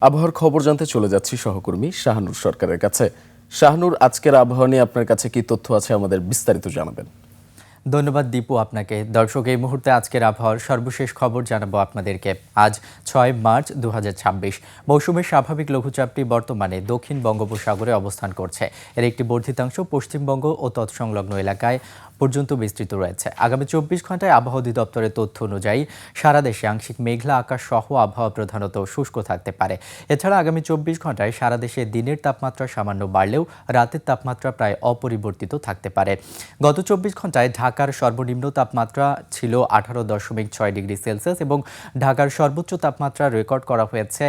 আবহাওয়ার খবর জানতে চলে যাচ্ছি সহকর্মী শাহানুর সরকারের কাছে। শাহানুর, আজকের আবহাওয়া নিয়ে আপনার কাছে কি তথ্য আছে আমাদের বিস্তারিত জানাবেন। ধন্যবাদ দীপু আপনাকে। দর্শক, এই মুহূর্তে আজকের আবহাওয়ার সর্বশেষ খবর জানাবো আপনাদেরকে। আজ ৬ মার্চ ২০২৬। মৌসুমের স্বাভাবিক লঘুচাপটি বর্তমানে দক্ষিণ বঙ্গোপসাগরে অবস্থান করছে। এর একটি বর্ধিতাংশ পশ্চিমবঙ্গ ও তৎসংলগ্ন এলাকায় পর্যন্ত বিস্তৃত রয়েছে। আগামী ২৪ ঘন্টায় আবহাওয়া অধিদপ্তরের তথ্য অনুযায়ী সারা দেশে আংশিক মেঘলা আকাশ সহ আবহাওয়া প্রধানত শুষ্ক থাকতে পারে। এছাড়া আগামী ২৪ ঘন্টায় সারা দেশে দিনের তাপমাত্রা সামান্য বাড়লেও রাতের তাপমাত্রা প্রায় অপরিবর্তিত থাকতে পারে। গত ২৪ ঘন্টায় ঢাকার সর্বনিম্ন তাপমাত্রা ছিল ১৮.৬ ডিগ্রি সেলসিয়াস এবং ঢাকার সর্বোচ্চ তাপমাত্রা রেকর্ড করা হয়েছে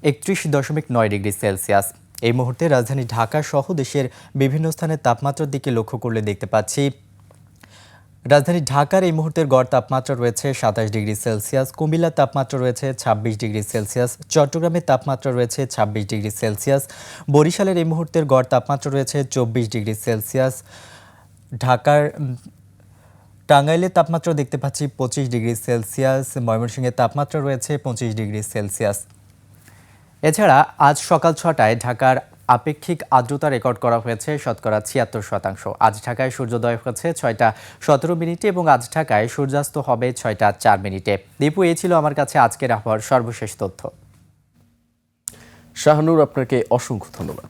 ৩১.৯ ডিগ্রি সেলসিয়াস। এই মুহূর্তে রাজধানী ঢাকা সহ দেশের বিভিন্ন স্থানের তাপমাত্রার দিকে লক্ষ্য করলে দেখতে পাচ্ছি রাজধানী ঢাকার এই মুহূর্তের গড় তাপমাত্রা রয়েছে ২৭ ডিগ্রি সেলসিয়াস, কুমিল্লার তাপমাত্রা রয়েছে ২৬ ডিগ্রি সেলসিয়াস, চট্টগ্রামের তাপমাত্রা রয়েছে ২৬ ডিগ্রি সেলসিয়াস, বরিশালের এই মুহূর্তের গড় তাপমাত্রা রয়েছে ২৪ ডিগ্রি সেলসিয়াস, টাঙ্গাইলের তাপমাত্রা দেখতে পাচ্ছি ২৫ ডিগ্রি সেলসিয়াস, ময়মনসিংহের তাপমাত্রা রয়েছে ২৫ ডিগ্রি সেলসিয়াস। এছাড়া আজ সকাল ৬টায় ঢাকার আপেক্ষিক আর্দ্রতা রেকর্ড করা হয়েছে শতকরা ৭৬%। আজ ঢাকায় সূর্যোদয় হচ্ছে ৬টা১৭ এবং আজ ঢাকায় সূর্যাস্ত হবে ৬টা ৪। দীপু, এই ছিল আমার কাছে আজকের আবহাওয়ার সর্বশেষ তথ্য। শাহানুর, আপনাকে অসংখ্য ধন্যবাদ।